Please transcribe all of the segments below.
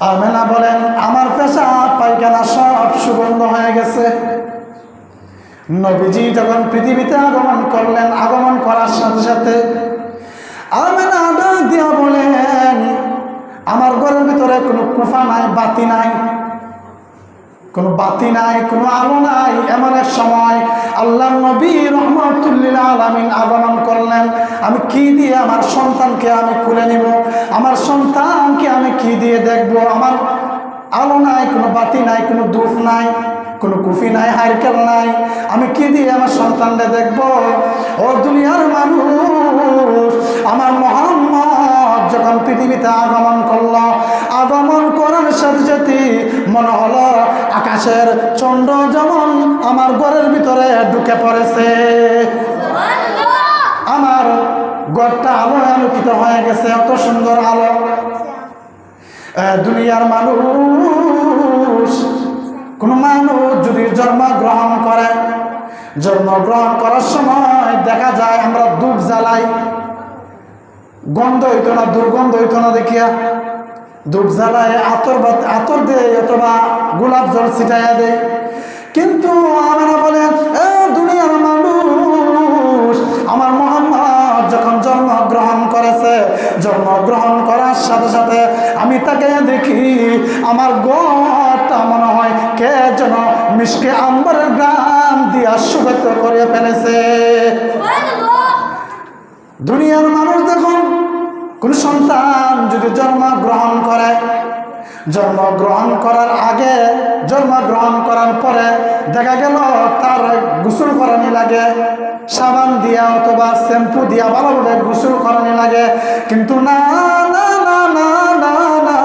আমেনা বলেন, আমার পেশাব পায়খানা সব সুগন্ধ হয়ে গেছে। নবীজি যখন পৃথিবীতে আগমন করলেন, আগমন করার সাথে সাথে আমেনা ডাক দিয়া বলেন, আমার ঘরের ভিতরে কোনো কুফা নাই, বাতি নাই, কোনো বাতি নাই, কোনো আলো নাই। এমন এক সময় আল্লাহ নবী রহমাতুল্লিল আলামিন আগমন করলেন। আমি কি দিয়ে আমার সন্তানকে আমি খুলে নিব? আমার সন্তানকে আমি কি দিয়ে দেখব? আমার আলো নাই, কোনো বাতি নাই, কোনো ধূপ নাই, কোনো কুফি নাই, হাইকেল নাই। আমি কি দিয়ে আমার সন্তানকে দেখব? ও দুনিয়ার মানুষ, আমার মুহাম্মদ যখন পৃথিবীতে আগমন করল, আগমন করার সাথে সাথে মনে হলো আকাশের চন্দ্র যেমন আমার ঘরের ভিতরে ঢুকে পড়েছে। আমার ঘরটা আলোয় আলোকিত হয়ে গেছে, এত সুন্দর আলো। দুনিয়ার মানুষ, কোন মানুষ যদি জন্মগ্রহণ করে, জন্মগ্রহণ করার সময় দেখা যায় আমরা ধূপ জ্বালাই, গন্ধ হইতো না, দুর্গন্ধ হইতো না দেখিয়া ধূপ জ্বালায়, আতর দেয় অথবা গোলাপ জল ছিটাইয়া দেয়। কিন্তু আমরা বলেন, দুনিয়ার মানুষ, আমার মুহাম্মদ যখন জন্মগ্রহণ করেছে, জন্মগ্রহণ করার সাথে সাথে আমি তাকে দেখি আমার ঘরটা মনে হয় কে যেন মিষ্টি আম্বরের গান দিয়া সুগত করে ফেলেছে। দুনিয়ার মানুষ দেখুন, কোন সন্তান যদি জন্মগ্রহণ করে, জন্মগ্রহণ করার আগে, জন্মগ্রহণ করার পরে দেখা গেল তার গোসল করানি লাগে, সাবান দিয়া অথবা শ্যাম্পু দিয়া ভালোভাবে গোসল করানি লাগে। কিন্তু না না না না না না,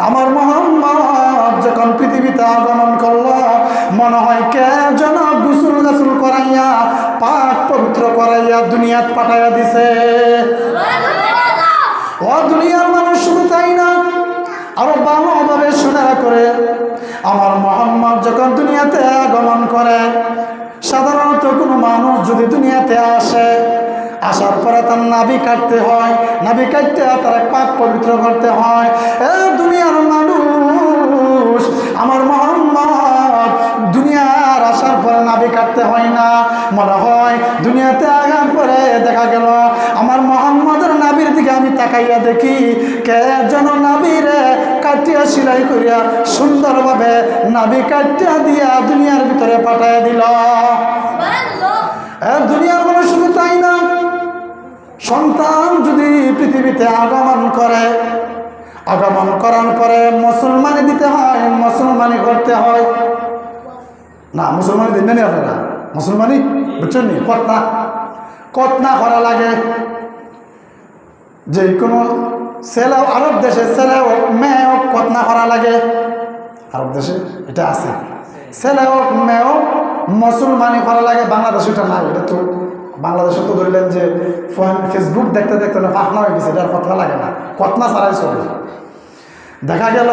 আমার মুহাম্মদ যখন পৃথিবীতে আগমন করলো, মনে হয় কে যেন গোসল গাসুল করাইয়া পাক পবিত্র করাইয়া দুনিয়াত পাঠাইয়া দিছে। ও দুনিয়ার মানুষ, শুধু তাই না, আরো ভালোভাবে শোনা করে, আমার মুহাম্মদ যখন দুনিয়াতে আগমন করে, সাধারণত কোনো মানুষ যদি দুনিয়াতে আসে, আসার পরে তার নাভি কাটতে হয়, নাভি কাটতে তার পাক পবিত্র করতে হয়। দুনিয়ার মানুষ, আমার মুহাম্মদ দুনিয়ার আসার পরে নাভি কাটতে হয় না। মনে হয় দুনিয়াতে আসার পরে দেখা গেল আমার মুহাম্মদের নাভির দিকে আমি তাকাইয়া দেখি কে যেন নাভিরে কাটিয়া সেলাই করিয়া সুন্দরভাবে নাভি কাটিয়া দিয়া দুনিয়ার ভিতরে পাঠাইয়া দিল। দুনিয়ার মানুষ, শুধু তাই না, সন্তান যদি পৃথিবীতে আগমন করে, আগমন করার পরে মুসলমানি দিতে হয়, মুসলমানি করতে হয়। না, মুসলমানি দিন না আপনারা, মুসলমানি বুঝছেন নি, কতনা কতনা করা লাগে। যে কোনো ছেলে, আরব দেশে ছেলে হোক মেয়ে হোক কতনা করা লাগে, আরব দেশে এটা আছে, ছেলে হোক মেয়ে হোক মুসলমানি করা লাগে। বাংলাদেশে এটা নাই, এটা তো বাংলাদেশে তো ধরলেন যে ফেসবুক দেখতে দেখতে ফাঁকনা হয়ে গেছে, এটা আর কতনা লাগে না, কতনা ছাড়াই চলে। দেখা গেল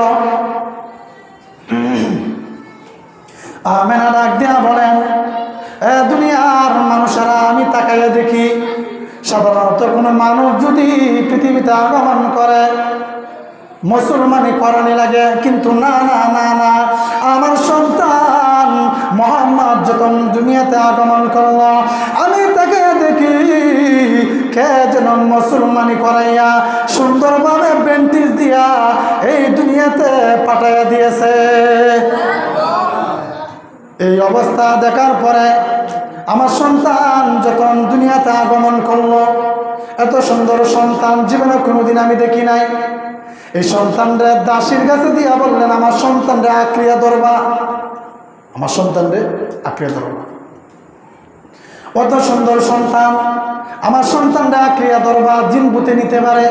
আমেনা ডাক দিয়া বলেন, দুনিয়ার মানুষেরা, আমি তাকাইয়া দেখি সাধারণত কোনো মানুষ যদি পৃথিবীতে আগমন করে মুসলমানি করানি লাগে। কিন্তু না না না না, আমার সন্তান মুহাম্মদ যখন দুনিয়াতে আগমন করল, আমি তাকে দেখি কে যেন মুসলমানি করাইয়া সুন্দরভাবে বেন্টিস দিয়া এই দুনিয়াতে পাঠাইয়া দিয়েছে। এই অবস্থা দেখার পরে আমার সন্তান যখন দুনিয়াতে আগমন করলো, এত সুন্দর সন্তান জীবনে কোনোদিন আমি দেখি নাই। এই সন্তানরে দাসীর কাছে দিয়া বললেন, আমার সন্তানরে আঁকড়িয়া ধরবা, আমার সন্তানরে আঁকড়িয়া ধরবা। অত সুন্দর সন্তান, আমার সন্তানরে আঁকড়িয়া ধরবা, জিন ভূতে নিতে পারে।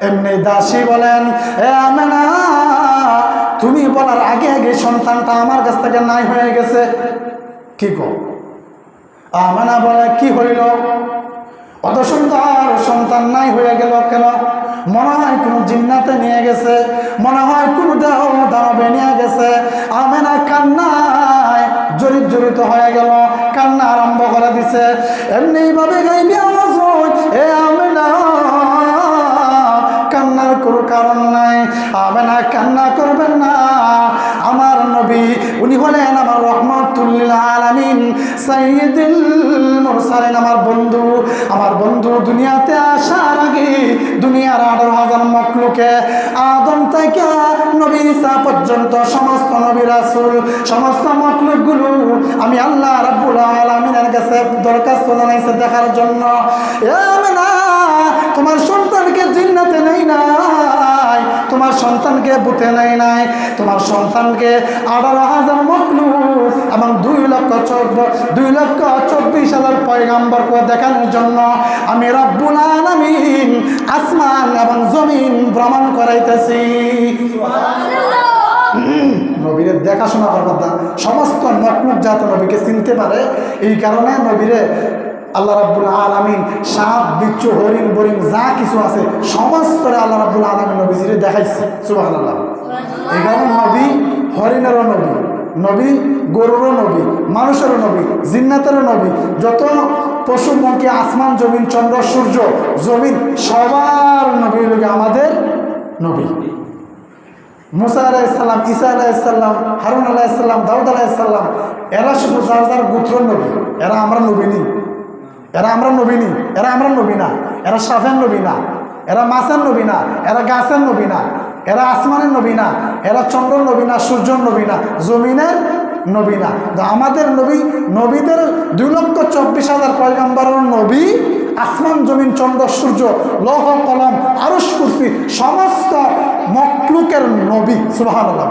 এমনি দাসী বলেন, আমেনা, তুমি বলার আগে আগে সন্তানটা আমার কাছ থেকে নাই হয়ে গেছে। কি গো? আমেনা বলে, কি হইল? অত সুন্দর সন্তান নাই হয়ে গেল কেন? মনে হয় কোনো জিন্নাতে নিয়ে গেছে, মনে হয় কোনো দেহ দানবে নিয়ে গেছে। আমেনা কান্নায় জড়িত হয়ে গেল, কান্না আরম্ভ করে দিছে। এমনি ভাবে গাইবি আওয়াজ, আমেনা, কান্নার কোনো কারণ নাই। আমেনা না, কান্না করবেন না। আমার নবী উনি হলেন আমার রহমাতুল লিল আলামিন, সাইয়্যিদুল মুরসালিন, আমার বন্ধু দুনিয়াতে আসার আগে দুনিয়ার 18,000 মখলুকে আদম থেকে নবী ঈসা পর্যন্ত সমস্ত নবী রাসূল সমস্ত মখলুকগুলো আমি আল্লাহ রাব্বুল আলামিনের কাছে দরখাস্ত জানাইছে দেখার জন্য। এ আমিনা, তোমার সন্তানকে জিন্নাতে নেই নাই, তোমার সন্তানকে বুতে নেই নাই, তোমার সন্তানকে 18,000 মখলুক এবং 2,24,000 পয়গাম্বর করে দেখানোর জন্য আমি রব্বুল আলামিন আসমান এবং জমিন ভ্রমণ করাইতেছি। নবীরে দেখাশোনা করবার, সমস্ত মখলুক যাতে নবীকে চিনতে পারে, এই কারণে নবীরে আল্লাহ রাব্বুল আলামিন সাপ বিচ্ছু হরিণ বরিণ যা কিছু আছে সমস্ত আল্লাহ রাব্বুল আলামিন নবীজিরে দেখাইছে। সুবহানাল্লাহ। এই কারণে নবী হরিণেরও নবী, নবী গরুরও নবী, মানুষেরও নবী, জিন্নাতেরও নবী, যত পশু পঙ্খী আসমান জমিন চন্দ্র সূর্য জমিন সবার নবী লোক আমাদের নবী। মুসা আলাইহিসসালাম, ঈসা আলাইহিসসালাম, হারুন আলাইহিসসালাম, দাউদ আলাইহিসসালাম, এরা শুধু যার যার গোত্রের নবী। এরা আমরা নবী নি, এরা আমরা নবী নি, এরা আমরা নবী না, এরা সাফের নবী না, এরা মাছের নবী না, এরা গাছের নবী না, এরা আসমানের নবী না, এরা চন্দ্রের নবী না, সূর্যের নবী না, জমিনের নবী না। তো আমাদের নবী, নবীদের 2,24,000 পয়গম্বরের নবী আসমান জমিন চন্দ্র সূর্য লৌহ কলম আরশ কুরসি সমস্ত মখলুকের নবী। সুবহানাল্লাহ।